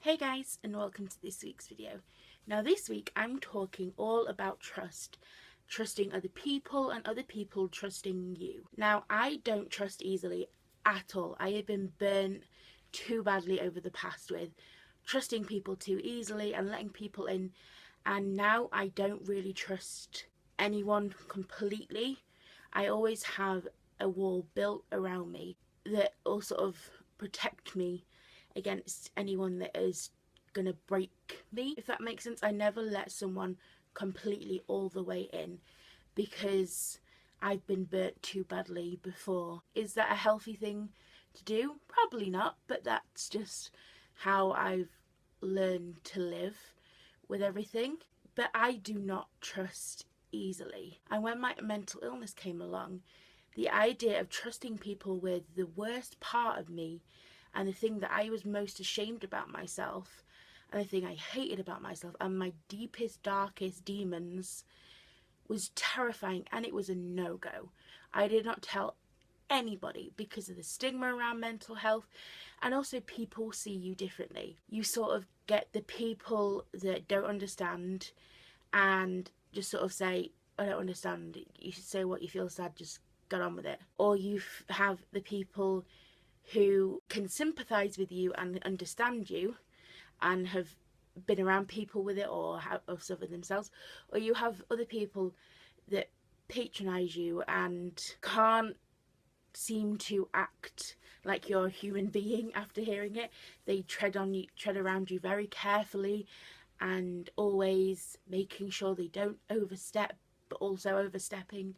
Hey guys, and welcome to this week's video. Now this week I'm talking all about trust. Trusting other people and other people trusting you. Now I don't trust easily at all. I have been burnt too badly over the past with trusting people too easily and letting people in, and now I don't really trust anyone completely. I always have a wall built around me that will sort of protect me against anyone that is gonna break me, if that makes sense. I never let someone completely all the way in because I've been burnt too badly before. Is that a healthy thing to do? Probably not, but that's just how I've learned to live with everything. But I do not trust easily. And when my mental illness came along, the idea of trusting people with the worst part of me and the thing that I was most ashamed about myself and the thing I hated about myself and my deepest, darkest demons was terrifying, and it was a no-go. I did not tell anybody because of the stigma around mental health, and also people see you differently. You sort of get the people that don't understand and just sort of say, I don't understand. You should say what you feel sad, just get on with it. Or you have the people who can sympathise with you and understand you and have been around people with it or have suffered themselves. Or you have other people that patronise you and can't seem to act like you're a human being after hearing it. They tread around you very carefully and always making sure they don't overstep, but also overstepping.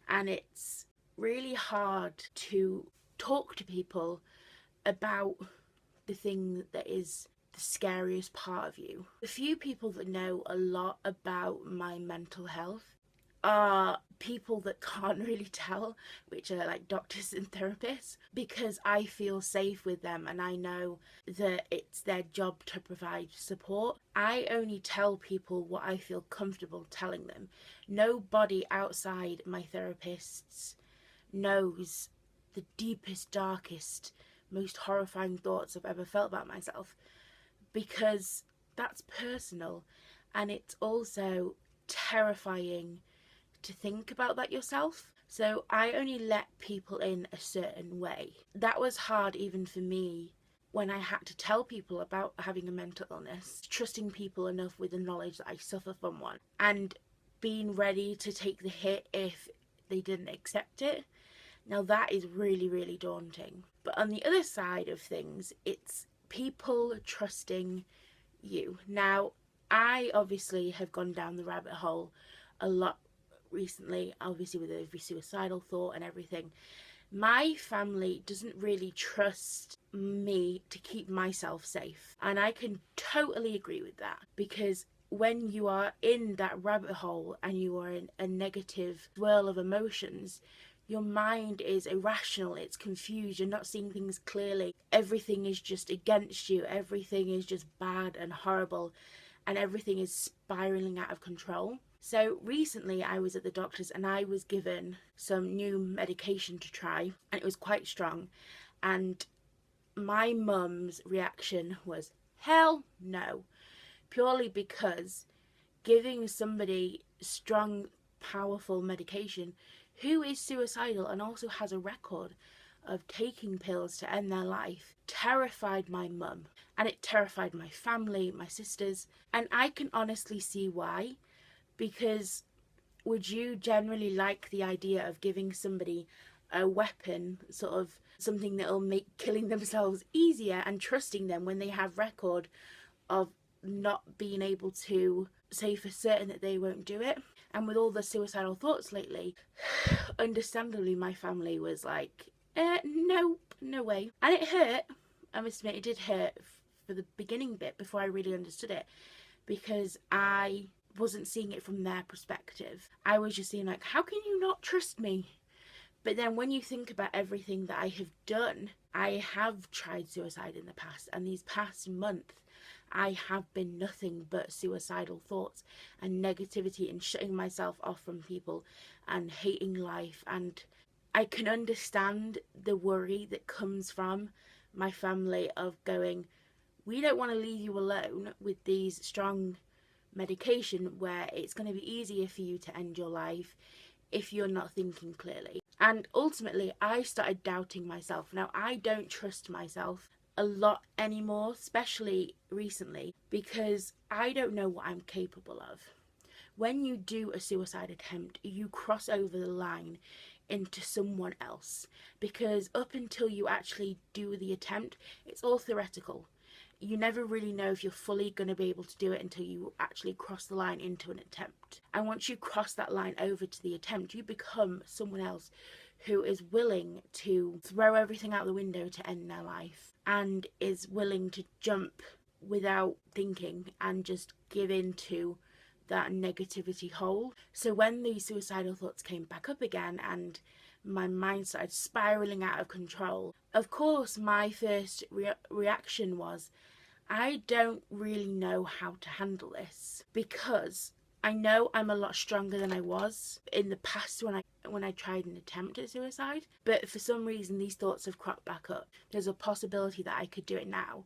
And it's really hard to talk to people about the thing that is the scariest part of you. The few people that know a lot about my mental health are people that can't really tell, which are like doctors and therapists, because I feel safe with them and I know that it's their job to provide support. I only tell people what I feel comfortable telling them. Nobody outside my therapists knows the deepest, darkest, most horrifying thoughts I've ever felt about myself, because that's personal, and it's also terrifying to think about that yourself. So I only let people in a certain way. That was hard even for me when I had to tell people about having a mental illness, trusting people enough with the knowledge that I suffer from one, and being ready to take the hit if they didn't accept it. Now that is really, really daunting. But on the other side of things, it's people trusting you. Now, I obviously have gone down the rabbit hole a lot recently, obviously with every suicidal thought and everything. My family doesn't really trust me to keep myself safe. And I can totally agree with that, because when you are in that rabbit hole and you are in a negative swirl of emotions, your mind is irrational, it's confused, you're not seeing things clearly. Everything is just against you, everything is just bad and horrible, and everything is spiraling out of control. So recently I was at the doctor's and I was given some new medication to try, and it was quite strong. And my mum's reaction was, hell no. Purely because giving somebody strong, powerful medication who is suicidal and also has a record of taking pills to end their life terrified my mum, and it terrified my family, my sisters. And I can honestly see why, because would you generally like the idea of giving somebody a weapon, sort of something that will make killing themselves easier, and trusting them when they have record of not being able to say for certain that they won't do it? And with all the suicidal thoughts lately, understandably my family was like, nope, no way. And it hurt, I must admit, it did hurt for the beginning bit before I really understood it, because I wasn't seeing it from their perspective. I was just seeing like, how can you not trust me? But then when you think about everything that I have done, I have tried suicide in the past, and these past month I have been nothing but suicidal thoughts and negativity and shutting myself off from people and hating life. And I can understand the worry that comes from my family of going, We don't want to leave you alone with these strong medication where it's going to be easier for you to end your life if you're not thinking clearly. And ultimately, I started doubting myself. Now, I don't trust myself a lot anymore, especially recently, because I don't know what I'm capable of. When you do a suicide attempt, you cross over the line into someone else, because up until you actually do the attempt, it's all theoretical. You never really know if you're fully going to be able to do it until you actually cross the line into an attempt. And once you cross that line over to the attempt, you become someone else who is willing to throw everything out the window to end their life, and is willing to jump without thinking and just give in to that negativity hole. So when the suicidal thoughts came back up again and my mind started spiraling out of control, of course my first reaction was, I don't really know how to handle this, because I know I'm a lot stronger than I was in the past when I tried an attempt at suicide, but for some reason these thoughts have cropped back up. There's a possibility that I could do it now.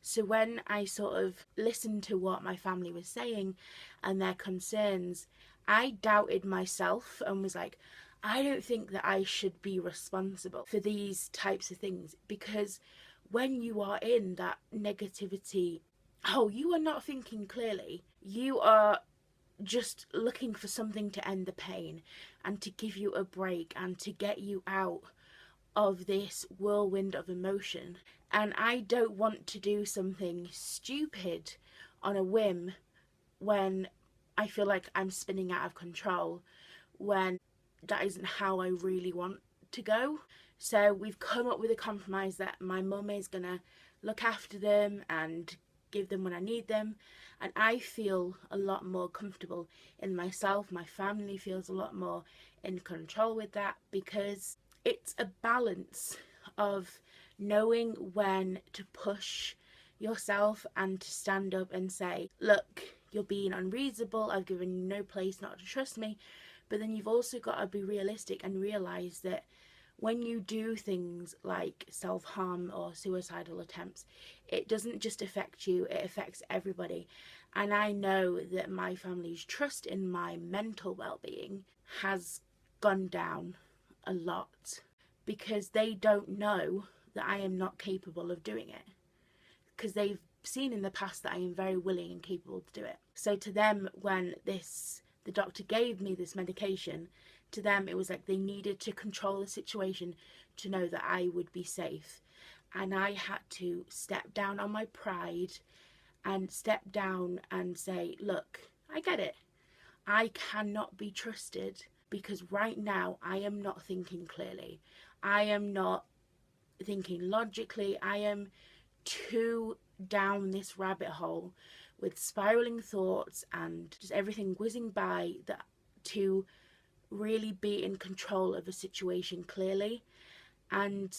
So when I sort of listened to what my family was saying and their concerns, I doubted myself and was like, I don't think that I should be responsible for these types of things, because when you are in that negativity, you are not thinking clearly. You are just looking for something to end the pain and to give you a break and to get you out of this whirlwind of emotion. And I don't want to do something stupid on a whim when I feel like I'm spinning out of control, when that isn't how I really want to go. So we've come up with a compromise that my mum is gonna look after them and give them when I need them, and I feel a lot more comfortable in myself. My family feels a lot more in control with that, because it's a balance of knowing when to push yourself and to stand up and say, look, you're being unreasonable, I've given you no place not to trust me. But then you've also got to be realistic and realise that when you do things like self-harm or suicidal attempts, it doesn't just affect you, it affects everybody. And I know that my family's trust in my mental well-being has gone down a lot, because they don't know that I am not capable of doing it, because they've seen in the past that I am very willing and capable to do it. So to them, when the doctor gave me this medication, to them it was like they needed to control the situation to know that I would be safe. And I had to step down on my pride and step down and say, look, I get it. I cannot be trusted, because right now I am not thinking clearly. I am not thinking logically. I am too down this rabbit hole with spiraling thoughts and just everything whizzing by that to really be in control of a situation clearly. And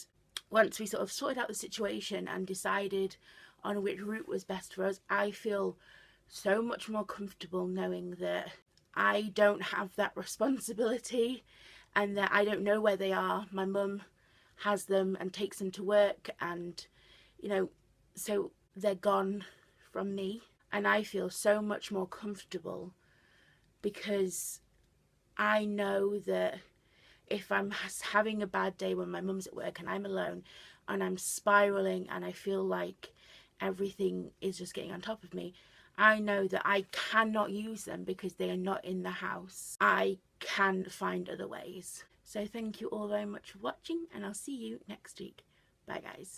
once we sort of sorted out the situation and decided on which route was best for us, I feel so much more comfortable knowing that I don't have that responsibility and that I don't know where they are. My mum has them and takes them to work, and so they're gone from me, and I feel so much more comfortable because I know that if I'm having a bad day when my mum's at work and I'm alone and I'm spiraling and I feel like everything is just getting on top of me, I know that I cannot use them because they are not in the house. I can find other ways. So thank you all very much for watching, and I'll see you next week. Bye guys.